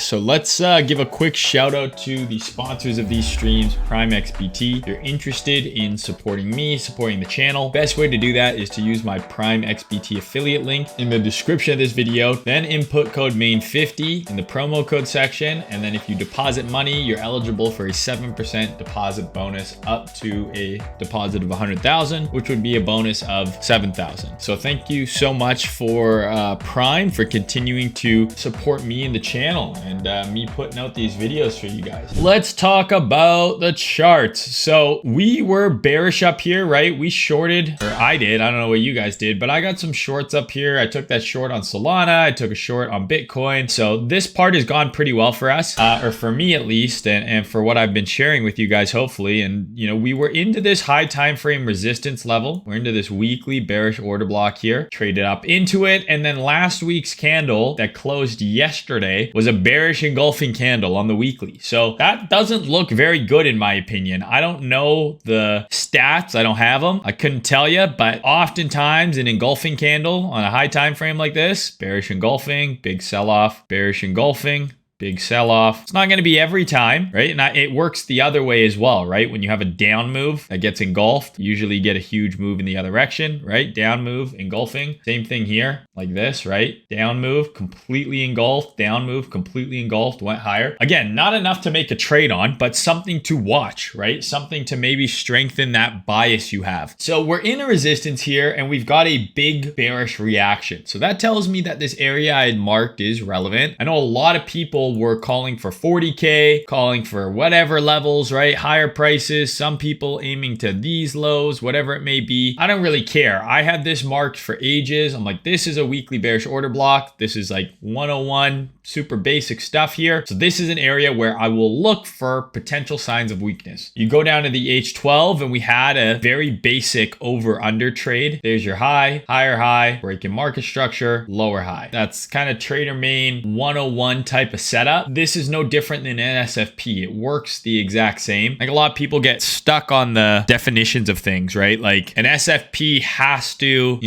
So let's give a quick shout out to the sponsors of these streams, PrimeXBT. If you're interested in supporting me, supporting the channel, best way to do that is to use my PrimeXBT affiliate link in the description of this video. Then input code MAIN50 in the promo code section. And then if you deposit money, you're eligible for a 7% deposit bonus up to a deposit of 100,000, which would be a bonus of 7,000. So thank you so much for Prime for continuing to support me in the channel and me putting out these videos for you guys. Let's talk about the charts. So we were bearish up here, right? We shorted, or I did. I don't know what you guys did, but I got some shorts up here. I took that short on Solana. I took a short on Bitcoin. So this part has gone pretty well for us, or for me at least, and for what I've been sharing with you guys, hopefully. And you know, we were into this high time frame resistance level. We're into this weekly bearish order block here, traded up into it. And then last week's candle that closed yesterday was a bearish engulfing candle on the weekly. So that doesn't look very good in my opinion. I don't know the stats. I don't have them. I couldn't tell you, but oftentimes an engulfing candle on a high time frame like this, bearish engulfing, big sell-off, bearish engulfing, big sell-off. It's not going to be every time, right? And it works the other way as well, right? When you have a down move that gets engulfed, you usually get a huge move in the other direction, right? Down move, engulfing. Same thing here, like this, right? Down move, completely engulfed. Down move, completely engulfed, went higher. Again, not enough to make a trade on, but something to watch, right? Something to maybe strengthen that bias you have. So we're in a resistance here and we've got a big bearish reaction. So that tells me that this area I had marked is relevant. I know a lot of people were calling for 40K, calling for whatever levels, right? Higher prices, some people aiming to these lows, whatever it may be. I don't really care. I had this marked for ages. I'm like, this is a weekly bearish order block. This is like 101, super basic stuff here. So this is an area where I will look for potential signs of weakness. You go down to the H12 and we had a very basic over under trade. There's your high, higher high, break in market structure, lower high. That's kind of trader main 101 type of setup. This is no different than an SFP. It works the exact same. Like a lot of people get stuck on the definitions of things, right? Like an SFP has to,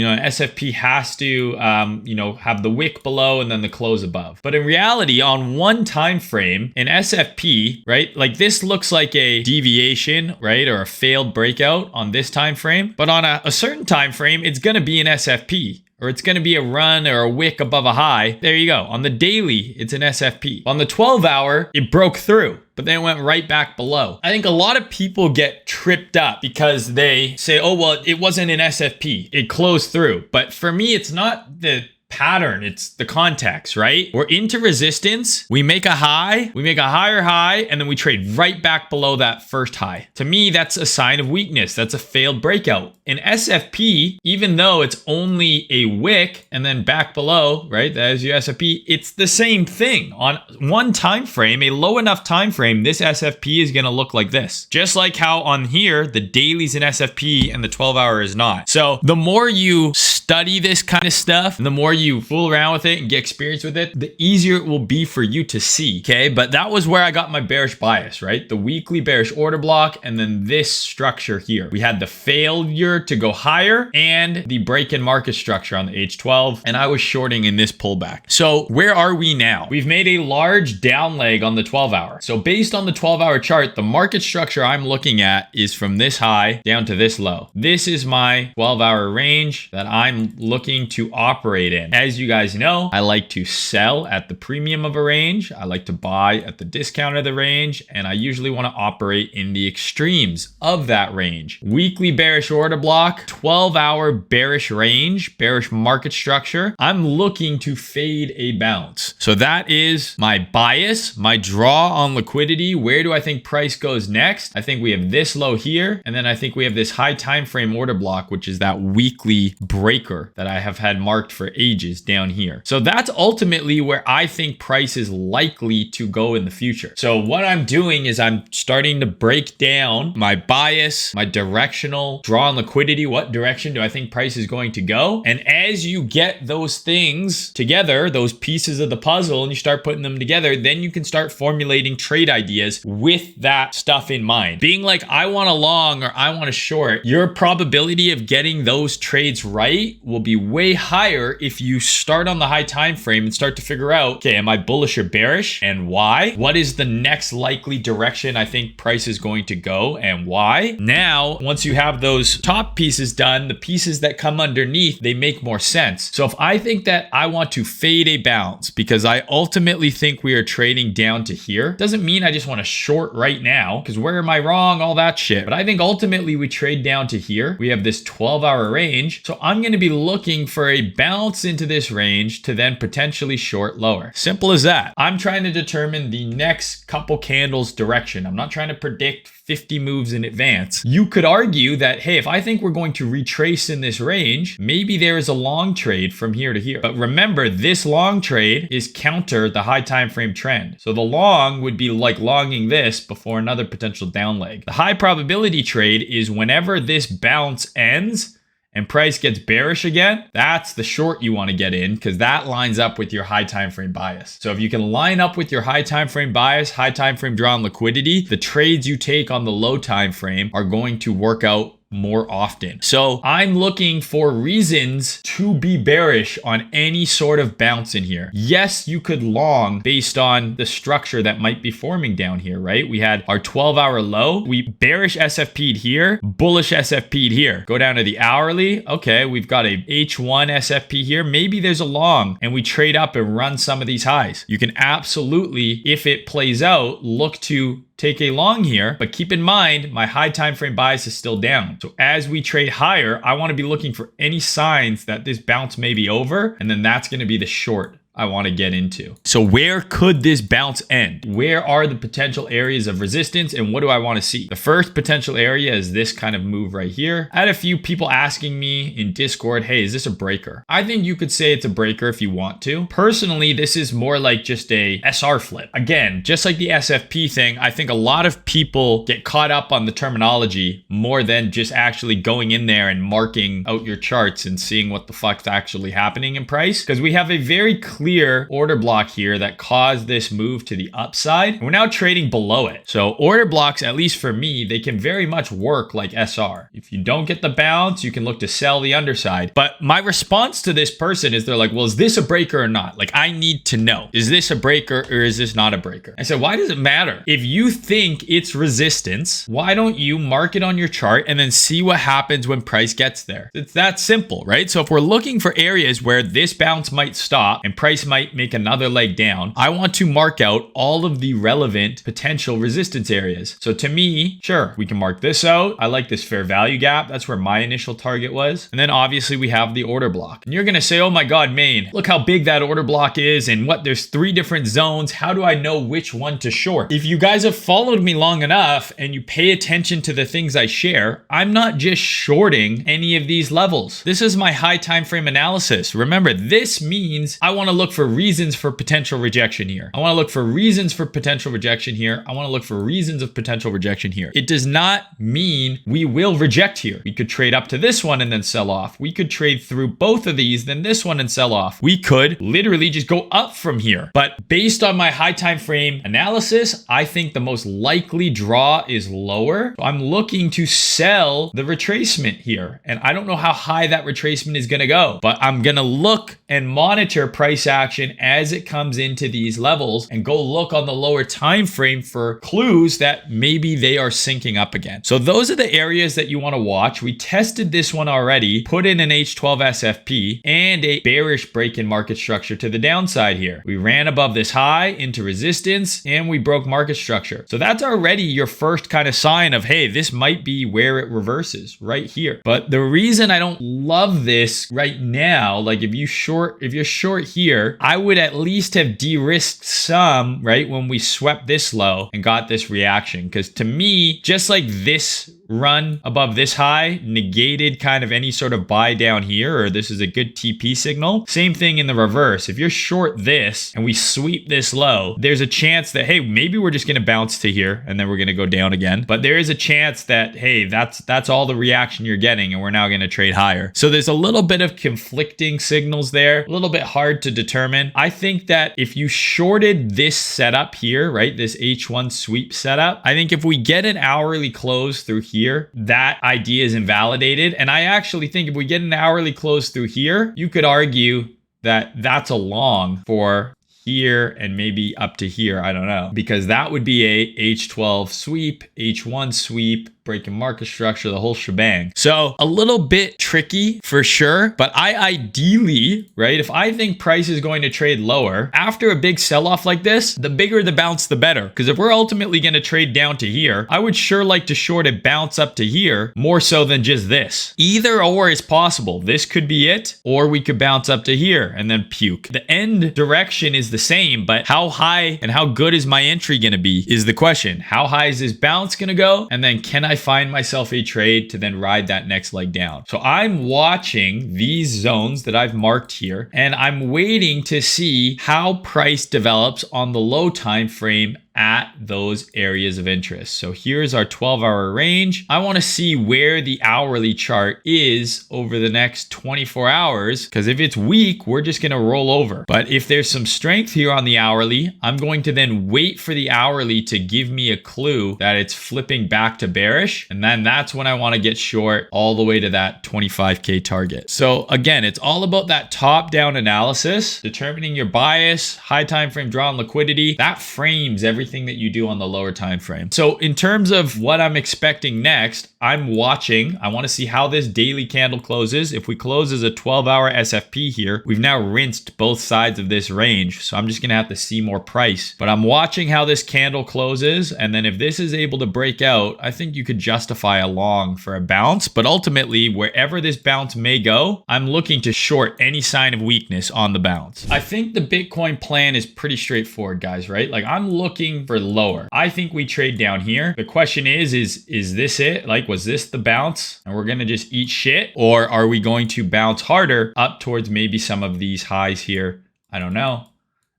have the wick below and then the close above. But in reality, on one time frame, an SFP, right? Like this looks like a deviation, right? Or a failed breakout on this time frame. But on a certain time frame, it's going to be an SFP. Or it's going to be a run or a wick above a high. There you go. On the daily, it's an SFP. On the 12-hour, it broke through, but then it went right back below. I think a lot of people get tripped up because they say, oh, well, it wasn't an SFP. It closed through. But for me, it's not the pattern, it's the context, right? We're into resistance, we make a high, we make a higher high, and then we trade right back below that first high. To me, that's a sign of weakness. That's a failed breakout. An SFP, even though it's only a wick and then back below, right? That is your SFP. It's the same thing. On one time frame, a low enough time frame, this SFP is going to look like this. Just like how on here, the daily's an SFP and the 12-hour is not. So the more you study this kind of stuff, the more you fool around with it and get experience with it, the easier it will be for you to see, okay? But that was where I got my bearish bias, right? The weekly bearish order block and then this structure here. We had the failure to go higher and the break in market structure on the H12, and I was shorting in this pullback. So where are we now? We've made a large down leg on the 12-hour. So based on the 12-hour chart, the market structure I'm looking at is from this high down to this low. This is my 12-hour range that I'm looking to operate in. As you guys know, I like to sell at the premium of a range. I like to buy at the discount of the range, and I usually want to operate in the extremes of that range. Weekly bearish order block, 12-hour bearish range, bearish market structure. I'm looking to fade a bounce. So that is my bias, my draw on liquidity. Where do I think price goes next? I think we have this low here, and then I think we have this high time frame order block, which is that weekly breaker that I have had marked for ages down here. So that's ultimately where I think price is likely to go in the future. So what I'm doing is I'm starting to break down my bias, my directional draw on liquidity. What direction do I think price is going to go? And as you get those things together, those pieces of the puzzle, and you start putting them together, then you can start formulating trade ideas with that stuff in mind. Being like, I want a long or I want a short, your probability of getting those trades right will be way higher if you you start on the high time frame and start to figure out, okay, am I bullish or bearish and why? What is the next likely direction I think price is going to go and why? Now, once you have those top pieces done, the pieces that come underneath, they make more sense. So if I think that I want to fade a bounce because I ultimately think we are trading down to here, doesn't mean I just want to short right now because where am I wrong? All that shit. But I think ultimately we trade down to here. We have this 12-hour range. So I'm going to be looking for a bounce into this range to then potentially short lower. Simple as that. I'm trying to determine the next couple candles direction. I'm not trying to predict 50 moves in advance. You could argue that, hey, if I think we're going to retrace in this range, maybe there is a long trade from here to here. But remember, this long trade is counter the high time frame trend. So the long would be like longing this before another potential down leg. The high probability trade is whenever this bounce ends and price gets bearish again, that's the short you want to get in because that lines up with your high time frame bias. So if you can line up with your high time frame bias, high time frame draw on liquidity, the trades you take on the low time frame are going to work out more often. So I'm looking for reasons to be bearish on any sort of bounce in here. Yes, you could long based on the structure that might be forming down here, right? We had our 12-hour low. We bearish SFP'd here, bullish SFP'd here. Go down to the hourly. Okay, we've got a H1 SFP here. Maybe there's a long and we trade up and run some of these highs. You can absolutely, if it plays out, look to take a long here, but keep in mind, my high time frame bias is still down. So as we trade higher, I want to be looking for any signs that this bounce may be over, and then that's going to be the short I want to get into. So where could this bounce end? Where are the potential areas of resistance and what do I want to see? The first potential area is this kind of move right here. I had a few people asking me in Discord, hey, is this a breaker? I think you could say it's a breaker if you want to. Personally, this is more like just a SR flip. Again, just like the SFP thing, I think a lot of people get caught up on the terminology more than just actually going in there and marking out your charts and seeing what the fuck's actually happening in price. Because we have a very clear order block here that caused this move to the upside. We're now trading below it. So order blocks, at least for me, they can very much work like SR. If you don't get the bounce, you can look to sell the underside. But my response to this person is they're like, well, is this a breaker or not? Like, I need to know, is this a breaker or is this not a breaker? I said, why does it matter? If you think it's resistance, why don't you mark it on your chart and then see what happens when price gets there? It's that simple, right? So if we're looking for areas where this bounce might stop and price might make another leg down, I want to mark out all of the relevant potential resistance areas. So to me, sure, we can mark this out. I like this fair value gap. That's where my initial target was. And then obviously we have the order block. And you're going to say, oh my God, Maine, look how big that order block is and what, there's 3 different zones. How do I know which one to short? If you guys have followed me long enough and you pay attention to the things I share, I'm not just shorting any of these levels. This is my high time frame analysis. Remember, this means I want to look for reasons for potential rejection here. I want to look for reasons for potential rejection here. I want to look for reasons of potential rejection here. It does not mean we will reject here. We could trade up to this one and then sell off. We could trade through both of these, then this one and sell off. We could literally just go up from here. But based on my high time frame analysis, I think the most likely draw is lower. So I'm looking to sell the retracement here. And I don't know how high that retracement is going to go, but I'm going to look and monitor price action as it comes into these levels and go look on the lower time frame for clues that maybe they are syncing up again. So those are the areas that you want to watch. We tested this one already, put in an H12 SFP and a bearish break in market structure to the downside here. We ran above this high into resistance and we broke market structure. So that's already your first kind of sign of, hey, this might be where it reverses right here. But the reason I don't love this right now, like if you're short here, I would at least have de-risked some, right, when we swept this low and got this reaction. Because to me, just like this run above this high negated kind of any sort of buy down here, or this is a good TP signal. Same thing in the reverse. If you're short this and we sweep this low, there's a chance that, hey, maybe we're just going to bounce to here and then we're going to go down again. But there is a chance that, hey, that's all the reaction you're getting and we're now going to trade higher. So there's a little bit of conflicting signals there, a little bit hard to determine. I think that if you shorted this setup here, right, this H1 sweep setup, I think if we get an hourly close through here, that idea is invalidated. And I actually think if we get an hourly close through here, you could argue that that's a long for here and maybe up to here. I don't know, because that would be a H12 sweep, H1 sweep, breaking market structure, the whole shebang. So a little bit tricky for sure, but I ideally, right, if I think price is going to trade lower after a big sell-off like this, the bigger the bounce, the better. Because if we're ultimately going to trade down to here, I would sure like to short a bounce up to here more so than just this. Either or is possible. This could be it, or we could bounce up to here and then puke. The end direction is the same, but how high and how good is my entry going to be is the question. How high is this bounce going to go? And then can I find myself a trade to then ride that next leg down? So I'm watching these zones that I've marked here, and I'm waiting to see how price develops on the low time frame at those areas of interest. So here's our 12-hour range. I want to see where the hourly chart is over the next 24 hours, because if it's weak, we're just going to roll over. But if there's some strength here on the hourly, I'm going to then wait for the hourly to give me a clue that it's flipping back to bearish. And then that's when I want to get short all the way to that 25K target. So again, it's all about that top-down analysis, determining your bias, high time frame draw and liquidity. That frames everything that you do on the lower time frame. So in terms of what I'm expecting next, I'm watching. I want to see how this daily candle closes. If we close as a 12-hour SFP here, we've now rinsed both sides of this range. So I'm just going to have to see more price. But I'm watching how this candle closes. And then if this is able to break out, I think you could justify a long for a bounce. But ultimately, wherever this bounce may go, I'm looking to short any sign of weakness on the bounce. I think the Bitcoin plan is pretty straightforward, guys, right? Like I'm looking for lower. I think we trade down here. The question is this it? Like, was this the bounce and we're going to just eat shit? Or are we going to bounce harder up towards maybe some of these highs here? I don't know.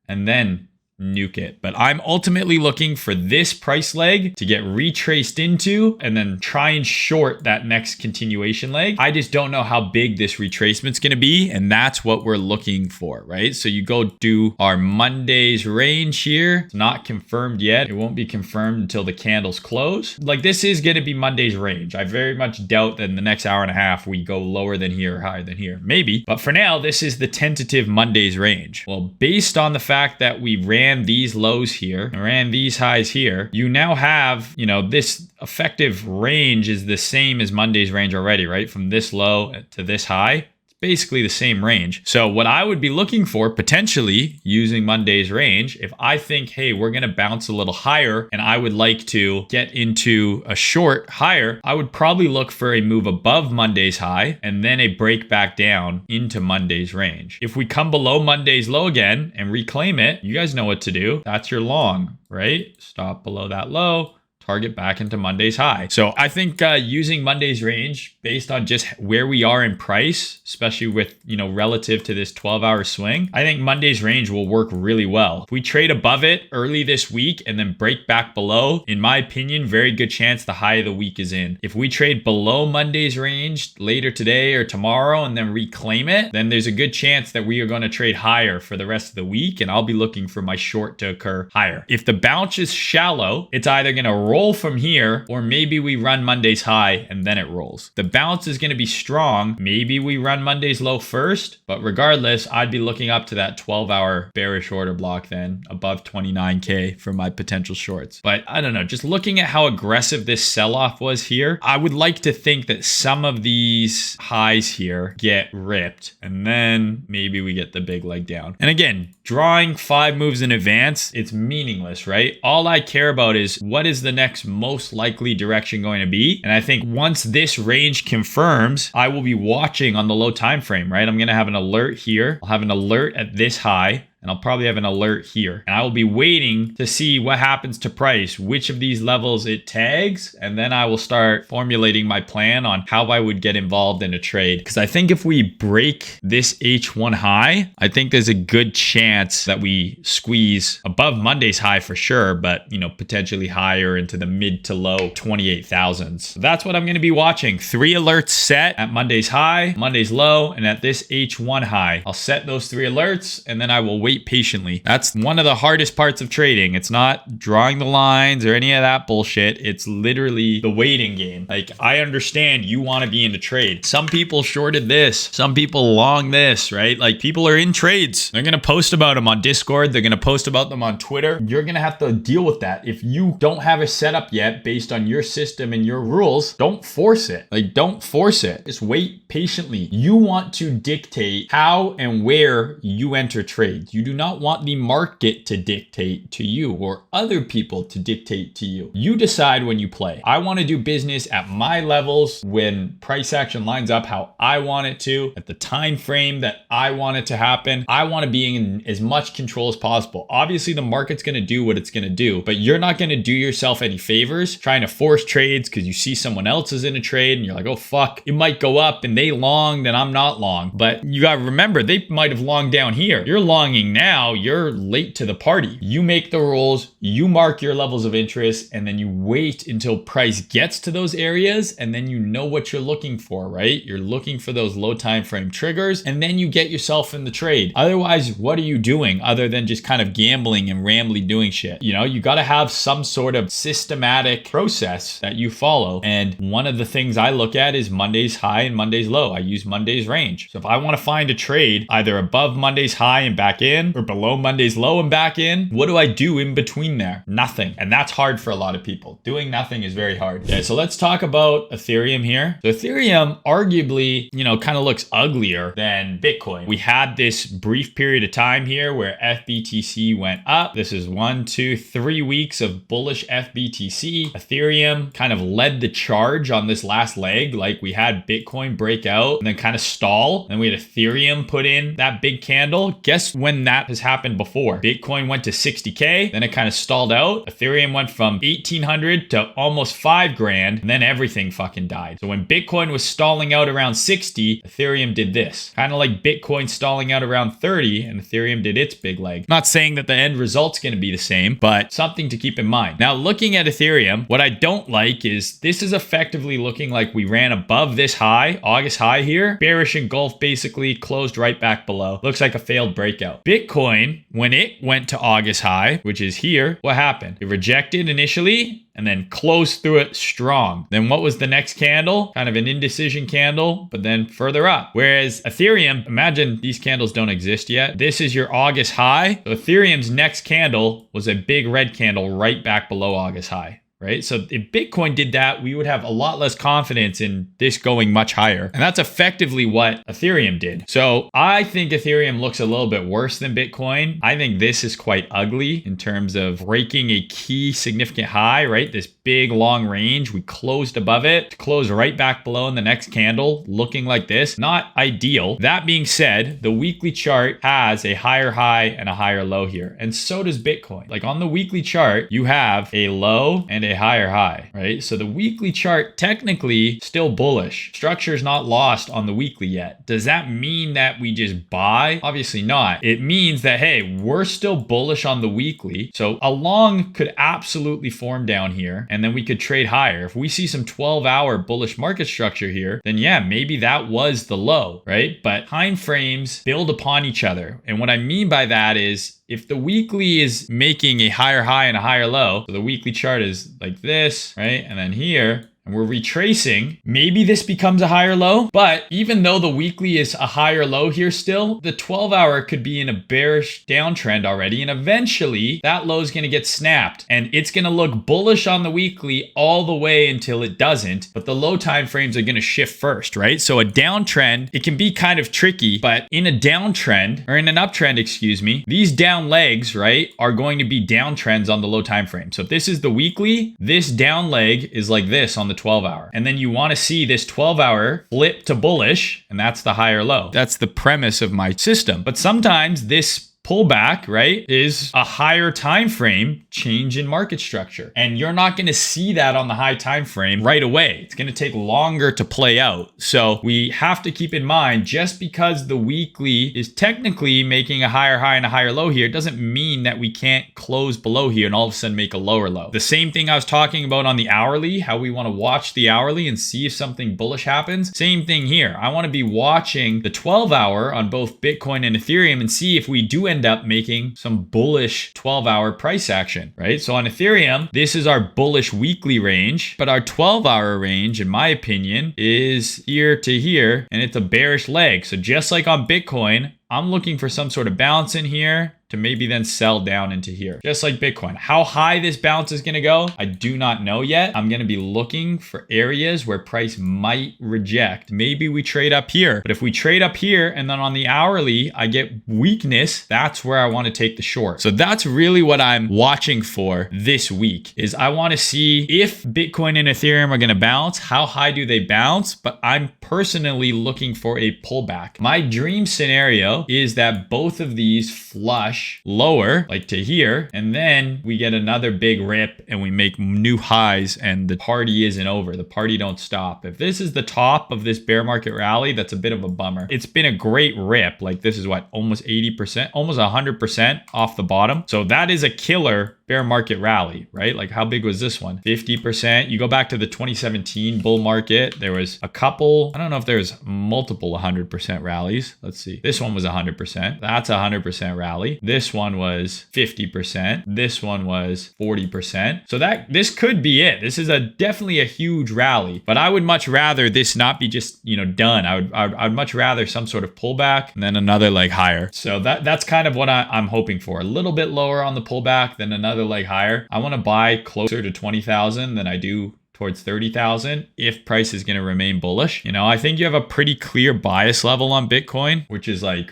And then nuke it. But I'm ultimately looking for this price leg to get retraced into and then try and short that next continuation leg. I just don't know how big this retracement's going to be, and that's what we're looking for, right? So you go do our Monday's range here. It's not confirmed yet. It won't be confirmed until the candles close. Like this is going to be Monday's range. I very much doubt that in the next hour and a half we go lower than here or higher than here. Maybe. But for now, this is the tentative Monday's range. Well, based on the fact that we ran these lows here, ran these highs here, you now have, this effective range is the same as Monday's range already, right? From this low to this high. Basically the same range. So what I would be looking for potentially using Monday's range, if I think, hey, we're going to bounce a little higher and I would like to get into a short higher, I would probably look for a move above Monday's high and then a break back down into Monday's range. If we come below Monday's low again and reclaim it, you guys know what to do. That's your long, right? Stop below that low. Target back into Monday's high. So I think using Monday's range based on just where we are in price, especially with, relative to this 12-hour swing, I think Monday's range will work really well. If we trade above it early this week and then break back below, in my opinion, very good chance the high of the week is in. If we trade below Monday's range later today or tomorrow and then reclaim it, then there's a good chance that we are going to trade higher for the rest of the week, and I'll be looking for my short to occur higher. If the bounce is shallow, it's either going to roll from here, or maybe we run Monday's high and then it rolls. The bounce is going to be strong. Maybe we run Monday's low first, but regardless, I'd be looking up to that 12-hour bearish order block then above 29K for my potential shorts. But I don't know, just looking at how aggressive this sell-off was here, I would like to think that some of these highs here get ripped and then maybe we get the big leg down. And again, drawing 5 moves in advance, it's meaningless, right? All I care about is what is the next most likely direction going to be. And I think once this range confirms, I will be watching on the low time frame, right? I'm going to have an alert here. I'll have an alert at this high. And I'll probably have an alert here. And I will be waiting to see what happens to price, which of these levels it tags. And then I will start formulating my plan on how I would get involved in a trade. Because I think if we break this H1 high, I think there's a good chance that we squeeze above Monday's high for sure, but potentially higher into the mid to low 28,000s. So that's what I'm going to be watching. 3 alerts set at Monday's high, Monday's low, and at this H1 high. I'll set those 3 alerts and then I will wait wait patiently. That's one of the hardest parts of trading. It's not drawing the lines or any of that bullshit. It's literally the waiting game. Like, I understand you want to be in a trade. Some people shorted this, some people long this, right? Like, people are in trades. They're going to post about them on Discord. They're going to post about them on Twitter. You're going to have to deal with that. If you don't have a setup yet based on your system and your rules, don't force it. Like, don't force it. Just wait patiently. You want to dictate how and where you enter trades. You do not want the market to dictate to you or other people to dictate to you. You decide when you play. I want to do business at my levels when price action lines up how I want it to, at the time frame that I want it to happen. I want to be in as much control as possible. Obviously, the market's going to do what it's going to do, but you're not going to do yourself any favors trying to force trades because you see someone else is in a trade and you're like, oh fuck, it might go up and they longed and I'm not long. But you got to remember, they might have longed down here. You're longing now. You're late to the party. You make the rules, you mark your levels of interest, and then you wait until price gets to those areas, and then you know what you're looking for, right? You're looking for those low time frame triggers, and then you get yourself in the trade. Otherwise, what are you doing other than just kind of gambling and rambly doing shit? You know, you got to have some sort of systematic process that you follow. And one of the things I look at is Monday's high and Monday's low. I use Monday's range. So if I want to find a trade either above Monday's high and back in or below Monday's low and back in, what do I do in between there? Nothing. And that's hard for a lot of people. Doing nothing is very hard. Okay, so let's talk about Ethereum here. So Ethereum arguably, you know, kind of looks uglier than Bitcoin. We had this brief period of time here where FBTC went up. This is 1, 2, 3 weeks of bullish FBTC. Ethereum kind of led the charge on this last leg. Like, we had Bitcoin break out and then kind of stall. Then we had Ethereum put in that big candle. Guess when that has happened before? Bitcoin went to 60K, then it kind of stalled out. Ethereum went from 1,800 to almost 5 grand, and then everything fucking died. So when Bitcoin was stalling out around 60, Ethereum did this. Kind of like Bitcoin stalling out around 30, and Ethereum did its big leg. Not saying that the end result's going to be the same, but something to keep in mind. Now, looking at Ethereum, what I don't like is this is effectively looking like we ran above this high, August high here. Bearish engulf basically closed right back below. Looks like a failed breakout. Bitcoin, when it went to August high, which is here, what happened? It rejected initially and then closed through it strong. Then what was the next candle? Kind of an indecision candle, but then further up. Whereas Ethereum, imagine these candles don't exist yet. This is your August high. So Ethereum's next candle was a big red candle right back below August high. Right? So if Bitcoin did that, we would have a lot less confidence in this going much higher. And that's effectively what Ethereum did. So I think Ethereum looks a little bit worse than Bitcoin. I think this is quite ugly in terms of breaking a key significant high, right? This big long range. We closed above it to close right back below in the next candle, looking like this. Not ideal. That being said, the weekly chart has a higher high and a higher low here. And so does Bitcoin. Like, on the weekly chart, you have a low and a higher high, right? So the weekly chart technically still bullish. Structure is not lost on the weekly yet. Does that mean that we just buy? Obviously not. It means that, hey, we're still bullish on the weekly. So a long could absolutely form down here, and then we could trade higher. If we see some 12-hour bullish market structure here, then yeah, maybe that was the low, right? But time frames build upon each other. And what I mean by that is, if the weekly is making a higher high and a higher low, so the weekly chart is like this, right? And then here, and we're retracing, maybe this becomes a higher low. But even though the weekly is a higher low here still, the 12-hour could be in a bearish downtrend already. And eventually that low is going to get snapped and it's going to look bullish on the weekly all the way until it doesn't. But the low time frames are going to shift first, right? So a downtrend, it can be kind of tricky, but in a downtrend, or in an uptrend, excuse me, these down legs, right, are going to be downtrends on the low time frame. So if this is the weekly, this down leg is like this on the 12-hour. And then you want to see this 12-hour flip to bullish, and that's the higher low. That's the premise of my system. But sometimes this pullback, right, is a higher time frame change in market structure. And you're not going to see that on the high time frame right away. It's going to take longer to play out. So we have to keep in mind, just because the weekly is technically making a higher high and a higher low here, doesn't mean that we can't close below here and all of a sudden make a lower low. The same thing I was talking about on the hourly, how we want to watch the hourly and see if something bullish happens. Same thing here. I want to be watching the 12-hour on both Bitcoin and Ethereum and see if we do end up making some bullish 12-hour price action, right? So on Ethereum, this is our bullish weekly range, but our 12-hour range, in my opinion, is here to here, and it's a bearish leg. So just like on Bitcoin, I'm looking for some sort of bounce in here to maybe then sell down into here, just like Bitcoin. How high this bounce is going to go, I do not know yet. I'm going to be looking for areas where price might reject. Maybe we trade up here, but if we trade up here and then on the hourly, I get weakness, that's where I want to take the short. So that's really what I'm watching for this week is I want to see if Bitcoin and Ethereum are going to bounce, how high do they bounce? But I'm personally looking for a pullback. My dream scenario is that both of these flush lower, like to here, and then we get another big rip and we make new highs and the party isn't over. The party don't stop. If this is the top of this bear market rally, that's a bit of a bummer. It's been a great rip. Like this is what, almost 80%, almost 100% off the bottom. So that is a killer bear market rally, right? Like how big was this one? 50%. You go back to the 2017 bull market, there was a couple, I don't know if there's multiple 100% rallies. Let's see. This one was 100%. That's a 100% rally. This one was 50%. This one was 40%. So this could be it. This is definitely a huge rally, but I would much rather this not be just, done. I'd much rather some sort of pullback and then another leg higher. So that's kind of what I'm hoping for. A little bit lower on the pullback, then another leg higher. I want to buy closer to 20,000 than I do towards 30,000 if price is going to remain bullish. I think you have a pretty clear bias level on Bitcoin, which is like,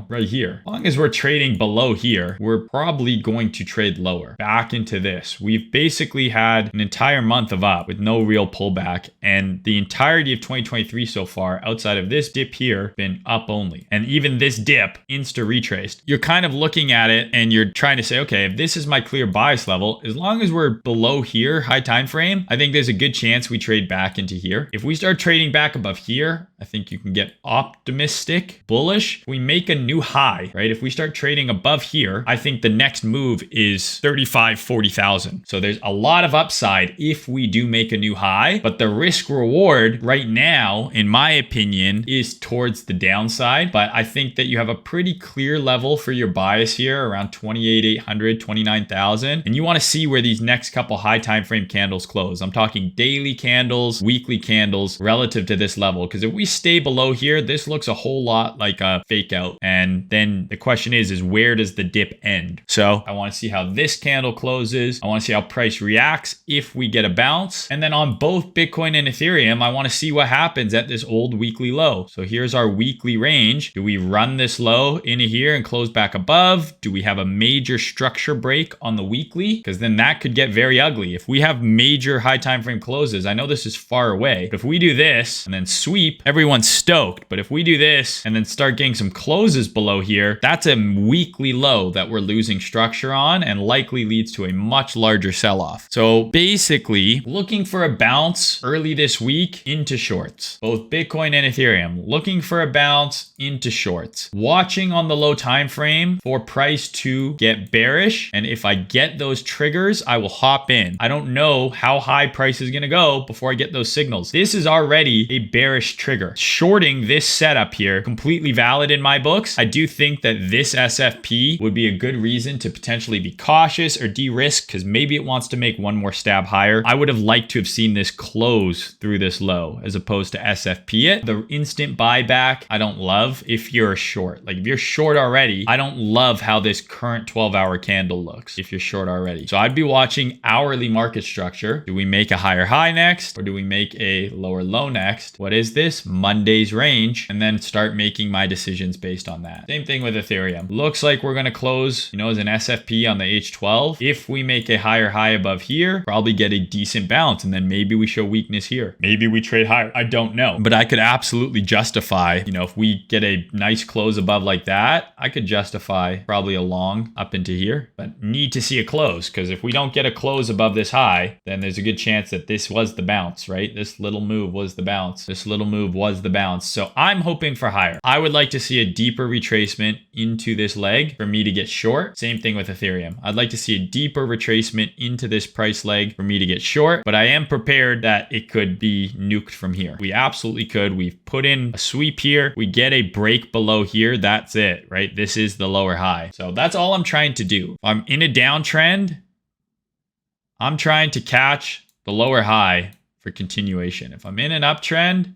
right here. As long as we're trading below here, we're probably going to trade lower back into this. We've basically had an entire month of up with no real pullback, and the entirety of 2023 so far, outside of this dip here, been up only. And even this dip, insta retraced. You're kind of looking at it and you're trying to say, okay, if this is my clear bias level, as long as we're below here, high time frame, I think there's a good chance we trade back into here. If we start trading back above here, I think you can get optimistic, bullish. We make a new high, right? If we start trading above here, I think the next move is 35, 40,000. So there's a lot of upside if we do make a new high, but the risk reward right now, in my opinion, is towards the downside. But I think that you have a pretty clear level for your bias here around 28,800, 29,000. And you want to see where these next couple high time frame candles close. I'm talking daily candles, weekly candles relative to this level. Because if we stay below here, this looks a whole lot like a fake out. And then the question is where does the dip end? So I want to see how this candle closes. I want to see how price reacts if we get a bounce. And then on both Bitcoin and Ethereum, I want to see what happens at this old weekly low. So here's our weekly range. Do we run this low into here and close back above? Do we have a major structure break on the weekly? Because then that could get very ugly. If we have major high time frame closes, I know this is far away, but if we do this and then sweep, everyone's stoked. But if we do this and then start getting some closes below here, that's a weekly low that we're losing structure on and likely leads to a much larger sell-off. So basically looking for a bounce early this week into shorts, both Bitcoin and Ethereum, looking for a bounce into shorts, watching on the low time frame for price to get bearish. And if I get those triggers, I will hop in. I don't know how high price is going to go before I get those signals. This is already a bearish trigger. Shorting this setup here, completely valid in my books. I do think that this SFP would be a good reason to potentially be cautious or de-risk because maybe it wants to make one more stab higher. I would have liked to have seen this close through this low as opposed to SFP it. The instant buyback, I don't love if you're a short. Like if you're short already, I don't love how this current 12-hour candle looks if you're short already. So I'd be watching hourly market structure. Do we make a higher high next or do we make a lower low next? What is this? Monday's range, and then start making my decisions based on that. Same thing with Ethereum. Looks like we're going to close, as an SFP on the H12. If we make a higher high above here, probably get a decent bounce, and then maybe we show weakness here. Maybe we trade higher. I don't know. But I could absolutely justify, if we get a nice close above like that, I could justify probably a long up into here, but need to see a close, because if we don't get a close above this high, then there's a good chance that this was the bounce, right? This little move was the bounce. This little move was the bounce. So I'm hoping for higher. I would like to see a deep deeper retracement into this leg for me to get short. Same thing with Ethereum. I'd like to see a deeper retracement into this price leg for me to get short, but I am prepared that it could be nuked from here. We absolutely could. We've put in a sweep here. We get a break below here. That's it, right? This is the lower high. So that's all I'm trying to do. If I'm in a downtrend, I'm trying to catch the lower high for continuation. If I'm in an uptrend,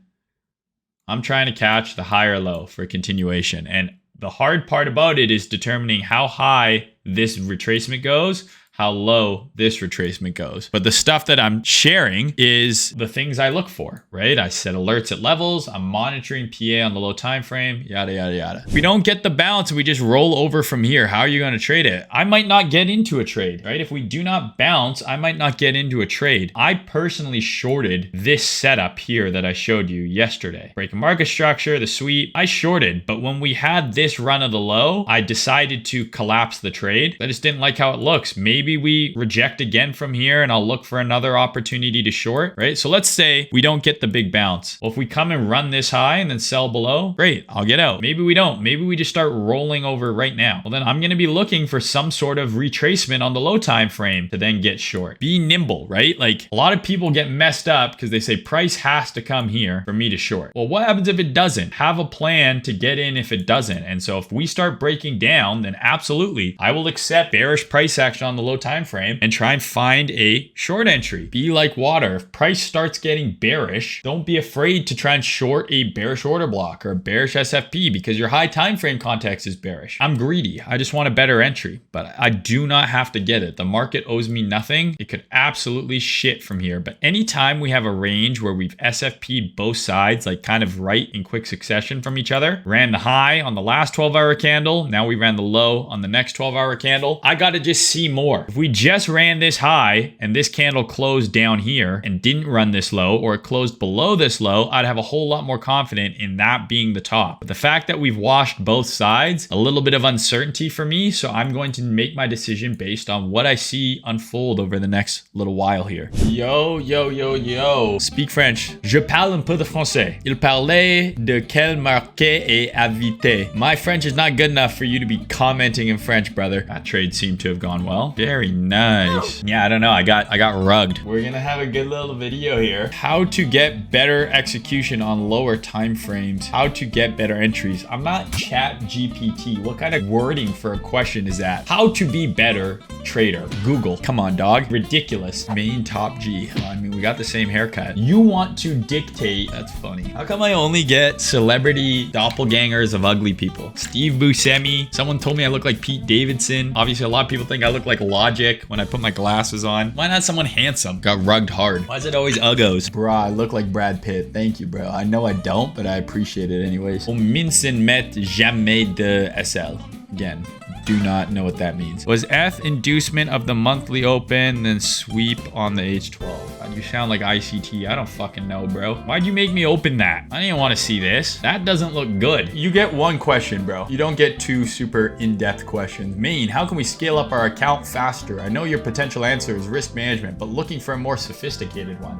I'm trying to catch the higher low for continuation. And the hard part about it is determining how high this retracement goes, how low this retracement goes. But the stuff that I'm sharing is the things I look for, right? I set alerts at levels. I'm monitoring PA on the low time frame, yada, yada, yada. If we don't get the bounce and we just roll over from here, how are you going to trade it? I might not get into a trade, right? If we do not bounce, I might not get into a trade. I personally shorted this setup here that I showed you yesterday. Break a market structure, the sweep, I shorted. But when we had this run of the low, I decided to collapse the trade. I just didn't like how it looks. Maybe we reject again from here and I'll look for another opportunity to short, right? So let's say we don't get the big bounce. Well, if we come and run this high and then sell below, great, I'll get out. Maybe we don't. Maybe we just start rolling over right now. Well, then I'm going to be looking for some sort of retracement on the low time frame to then get short. Be nimble, right? Like a lot of people get messed up because they say price has to come here for me to short. Well, what happens if it doesn't? Have a plan to get in if it doesn't. And so if we start breaking down, then absolutely, I will accept bearish price action on the low time frame and try and find a short entry. Be like water. If price starts getting bearish, don't be afraid to try and short a bearish order block or a bearish SFP because your high time frame context is bearish. I'm greedy. I just want a better entry, but I do not have to get it. The market owes me nothing. It could absolutely shit from here. But anytime we have a range where we've SFP'd both sides, like kind of right in quick succession from each other, ran the high on the last 12-hour candle, now we ran the low on the next 12-hour candle, I got to just see more. If we just ran this high and this candle closed down here and didn't run this low, or it closed below this low, I'd have a whole lot more confident in that being the top. But the fact that we've washed both sides, a little bit of uncertainty for me, so I'm going to make my decision based on what I see unfold over the next little while here. Yo, yo, yo, yo. Speak French. Je parle un peu de français. Il parlait de quel marqué et invité. My French is not good enough for you to be commenting in French, brother. That trade seemed to have gone well. Very nice. Yeah, I don't know. I got rugged. We're gonna have a good little video here. How to get better execution on lower time frames. How to get better entries. I'm not ChatGPT. What kind of wording for a question is that? How to be better trader. Google. Come on, dog. Ridiculous. Main top G. I mean, we got the same haircut. You want to dictate. That's funny. How come I only get celebrity doppelgangers of ugly people? Steve Buscemi. Someone told me I look like Pete Davidson. Obviously, a lot of people think I look like Logic when I put my glasses on. Why not someone handsome? Got rugged hard. Why is it always uggos? Bruh, I look like Brad Pitt. Thank you, bro. I know I don't, but I appreciate it anyways. On mince met jamais de SL. Again, do not know what that means. Was F inducement of the monthly open, then sweep on the H12? God, you sound like ICT. I don't fucking know, bro. Why'd you make me open that? I didn't want to see this. That doesn't look good. You get one question, bro. You don't get two super in-depth questions. Main, how can we scale up our account faster? I know your potential answer is risk management, but looking for a more sophisticated one.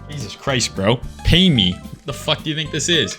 Jesus Christ, bro. Pay me. What the fuck do you think this is?